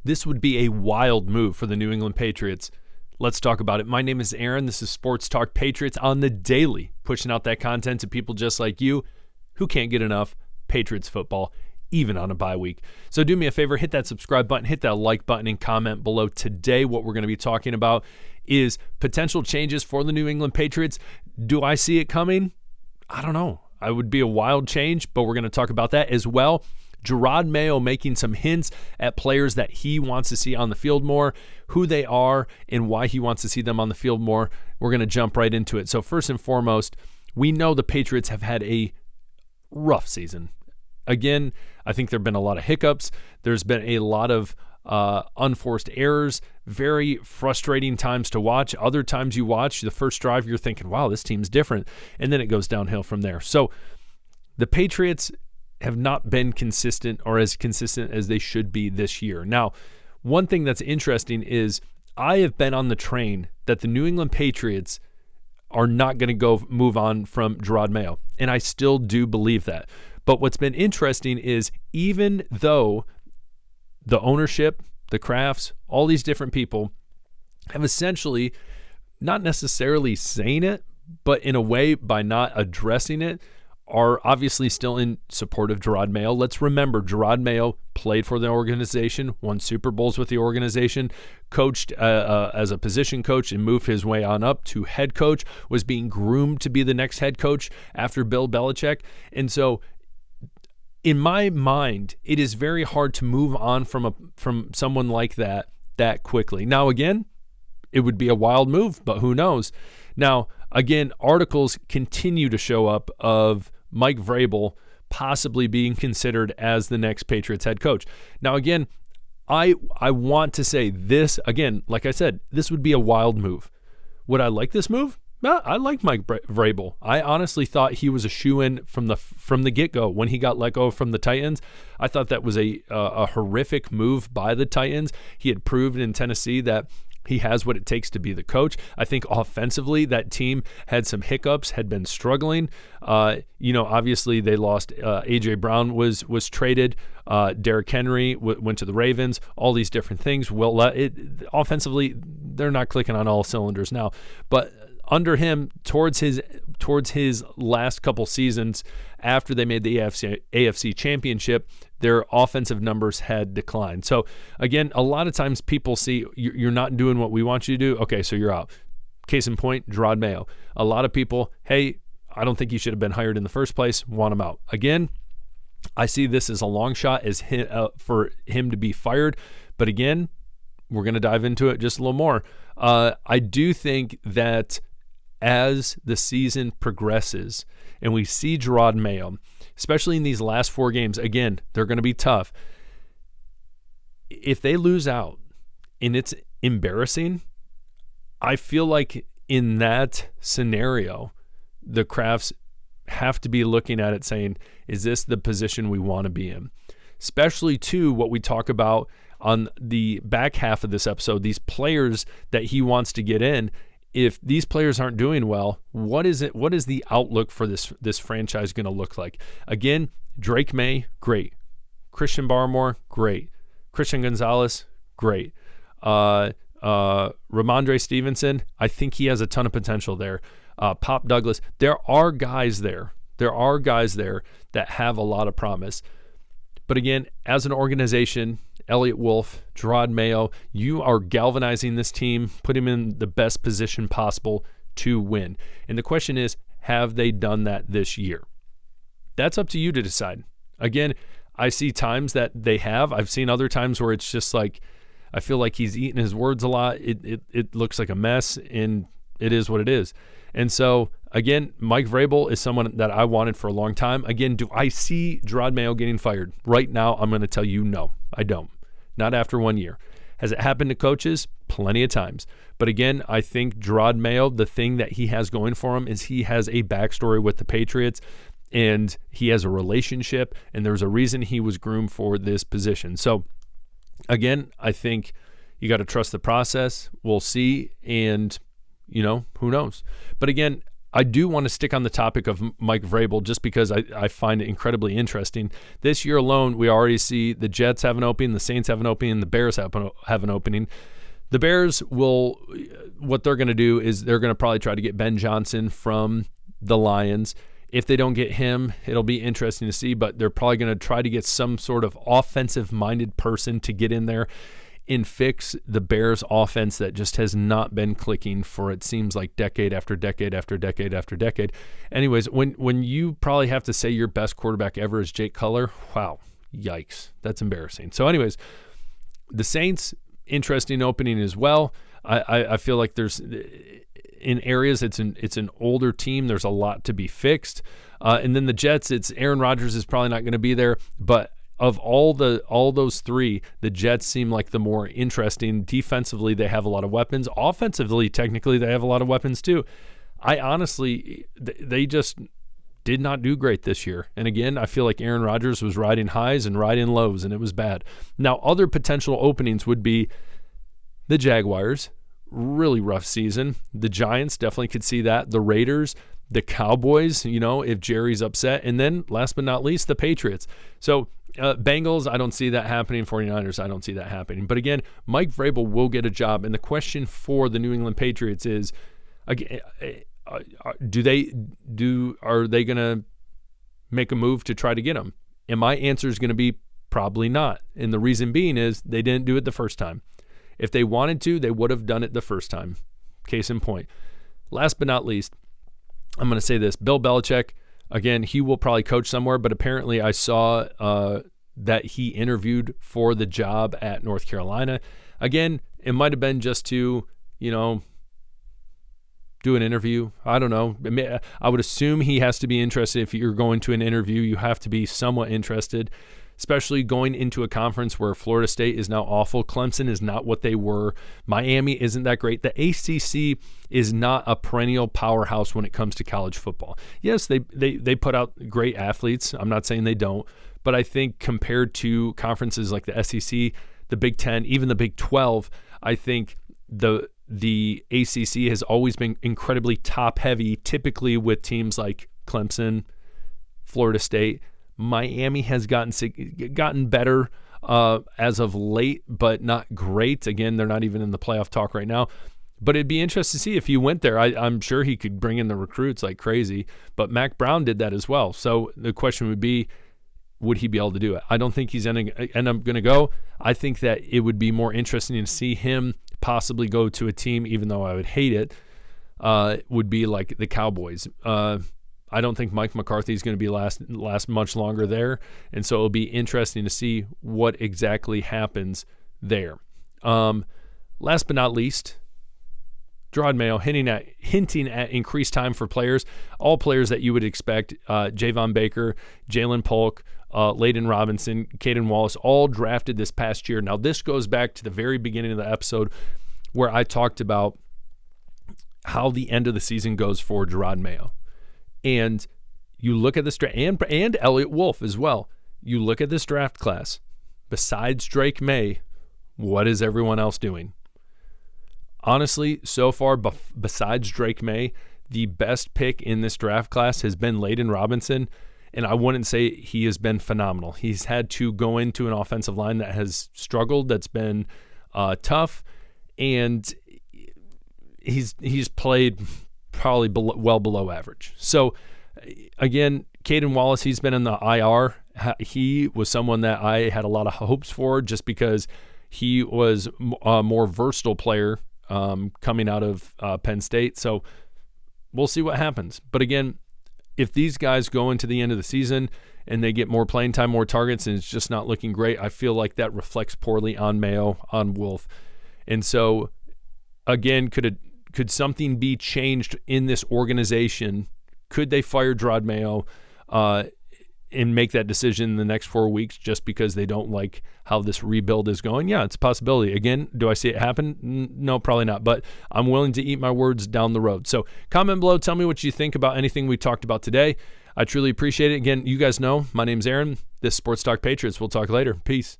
This would be a wild move for the New England Patriots. Let's talk about it. My name is Aaron. This is Sports Talk Patriots on the daily, pushing out that content to people just like you who can't get enough Patriots football, even on a bye week. So do me a favor, hit that subscribe button, hit that like button, and comment below. Today, what we're going to be talking about is potential changes for the New England Patriots. Do I see it coming? I don't know. It would be a wild change, but we're going to talk about that as well. Gerod Mayo making some hints at players that he wants to see on the field more, who they are, and why he wants to see them on the field more. We're going to jump right into it. So first and foremost, we know the Patriots have had a rough season. Again, I think there have been a lot of hiccups. There's been a lot of unforced errors, very frustrating times to watch. Other times you watch the first drive, you're thinking, wow, this team's different. And then it goes downhill from there. So the Patriots have not been consistent or as consistent as they should be this year. Now, one thing that's interesting is I have been on the train that the New England Patriots are not going to move on from Gerod Mayo, and I still do believe that. But what's been interesting is even though the ownership, the Krafts, all these different people have essentially not necessarily saying it, but in a way by not addressing it, are obviously still in support of Gerod Mayo. Let's remember, Gerod Mayo played for the organization, won Super Bowls with the organization, coached as a position coach and moved his way on up to head coach, was being groomed to be the next head coach after Bill Belichick. And so in my mind, it is very hard to move on from someone like that quickly. Now, again, it would be a wild move, but who knows? Now, again, articles continue to show up of Mike Vrabel possibly being considered as the next Patriots head coach. Now, again, I want to say this, again, like I said, this would be a wild move. Would I like this move? No, I like Mike Vrabel. I honestly thought he was a shoo-in from the get-go when he got let go from the Titans. I thought that was a horrific move by the Titans. He had proved in Tennessee that he has what it takes to be the coach. I think offensively, that team had some hiccups, had been struggling. Obviously they lost. A.J. Brown was traded. Derrick Henry went to the Ravens. All these different things. Offensively, they're not clicking on all cylinders now. But under him, towards his last couple seasons, after they made the AFC Championship, their offensive numbers had declined. So again, a lot of times people see you're not doing what we want you to do. Okay, so you're out. Case in point, Gerod Mayo. A lot of people, hey, I don't think you should have been hired in the first place. Want him out. Again, I see this as a long shot for him to be fired. But again, we're going to dive into it just a little more. I do think that as the season progresses and we see Gerod Mayo, especially in these last 4 games, again, they're going to be tough. If they lose out and it's embarrassing, I feel like in that scenario, the Krafts have to be looking at it saying, is this the position we want to be in? Especially too, what we talk about on the back half of this episode, these players that he wants to get in. If these players aren't doing well, what is the outlook for this franchise going to look like? Again, Drake May, great. Christian Barmore, great. Christian Gonzalez, great. Ramondre Stevenson, I think he has a ton of potential there. Pop Douglas, there are guys there. There are guys there that have a lot of promise. But again, as an organization, Elliott Wolf, Gerod Mayo, you are galvanizing this team, put him in the best position possible to win. And the question is, have they done that this year? That's up to you to decide. Again, I see times that they have. I've seen other times where it's just like, I feel like he's eating his words a lot. It looks like a mess, and it is what it is. And so, again, Mike Vrabel is someone that I wanted for a long time. Again, do I see Gerod Mayo getting fired? Right now, I'm going to tell you no, I don't. Not after 1 year. Has it happened to coaches? Plenty of times. But again, I think Gerod Mayo, the thing that he has going for him is he has a backstory with the Patriots, and he has a relationship, and there's a reason he was groomed for this position. So, again, I think you got to trust the process. We'll see, and, who knows? But again, I do want to stick on the topic of Mike Vrabel just because I find it incredibly interesting. This year alone, we already see the Jets have an opening, the Saints have an opening, and the Bears have an opening. The Bears what they're going to do is they're going to probably try to get Ben Johnson from the Lions. If they don't get him, it'll be interesting to see, but they're probably going to try to get some sort of offensive-minded person to get in there and fix the Bears offense that just has not been clicking for, it seems like, decade after decade after decade after decade. Anyways, when you probably have to say your best quarterback ever is Jake Cutler, wow, yikes, that's embarrassing. So anyways, the Saints, interesting opening as well. I feel like there's, in areas, it's an older team. There's a lot to be fixed. And then the Jets, it's Aaron Rodgers is probably not going to be there, but of all those three, the Jets seem like the more interesting. Defensively, they have a lot of weapons. Offensively, technically, they have a lot of weapons too. I honestly, they just did not do great this year. And again, I feel like Aaron Rodgers was riding highs and riding lows, and it was bad. Now, other potential openings would be the Jaguars, really rough season. The Giants, definitely could see that. The Raiders, the Cowboys, if Jerry's upset. And then, last but not least, the Patriots. So, Bengals, I don't see that happening. 49ers, I don't see that happening. But again, Mike Vrabel will get a job. And the question for the New England Patriots is, again, are they going to make a move to try to get him? And my answer is going to be probably not. And the reason being is they didn't do it the first time. If they wanted to, they would have done it the first time. Case in point. Last but not least, I'm going to say this. Bill Belichick, again, he will probably coach somewhere, but apparently I saw that he interviewed for the job at North Carolina. Again, it might have been just to, do an interview. I don't know. I would assume he has to be interested. If you're going to an interview, you have to be somewhat interested, especially going into a conference where Florida State is now awful. Clemson is not what they were. Miami isn't that great. The ACC is not a perennial powerhouse when it comes to college football. Yes, they put out great athletes. I'm not saying they don't, but I think compared to conferences like the SEC, the Big Ten, even the Big 12, I think the ACC has always been incredibly top-heavy, typically with teams like Clemson, Florida State. Miami has gotten better as of late, but not great. Again, they're not even in the playoff talk right now. But it'd be interesting to see if he went there. I'm sure he could bring in the recruits like crazy. But Mac Brown did that as well. So the question would be, would he be able to do it? I don't think he's end up going to go. I think that it would be more interesting to see him possibly go to a team, even though I would hate it, would be like the Cowboys. I don't think Mike McCarthy is going to be last much longer there, and so it'll be interesting to see what exactly happens there. Last but not least, Gerod Mayo hinting at increased time for players, all players that you would expect, Javon Baker, Jalen Polk, Layden Robinson, Caden Wallace, all drafted this past year. Now, this goes back to the very beginning of the episode where I talked about how the end of the season goes for Gerod Mayo. And you look at this draft, and Elliott Wolf as well. You look at this draft class. Besides Drake May, what is everyone else doing? Honestly, so far, besides Drake May, the best pick in this draft class has been Layden Robinson, and I wouldn't say he has been phenomenal. He's had to go into an offensive line that has struggled, that's been tough, and he's played probably well below average. So, again, Caden Wallace, he's been in the IR. He was someone that I had a lot of hopes for just because he was a more versatile player coming out of Penn State. So we'll see what happens. But again, if these guys go into the end of the season and they get more playing time, more targets, and it's just not looking great, I feel like that reflects poorly on Mayo, on Wolf. And so, again, could something be changed in this organization? Could they fire Gerod Mayo and make that decision in the next 4 weeks just because they don't like how this rebuild is going? Yeah, it's a possibility. Again, do I see it happen? No, probably not. But I'm willing to eat my words down the road. So comment below. Tell me what you think about anything we talked about today. I truly appreciate it. Again, you guys know my name's Aaron. This is Sports Talk Patriots. We'll talk later. Peace.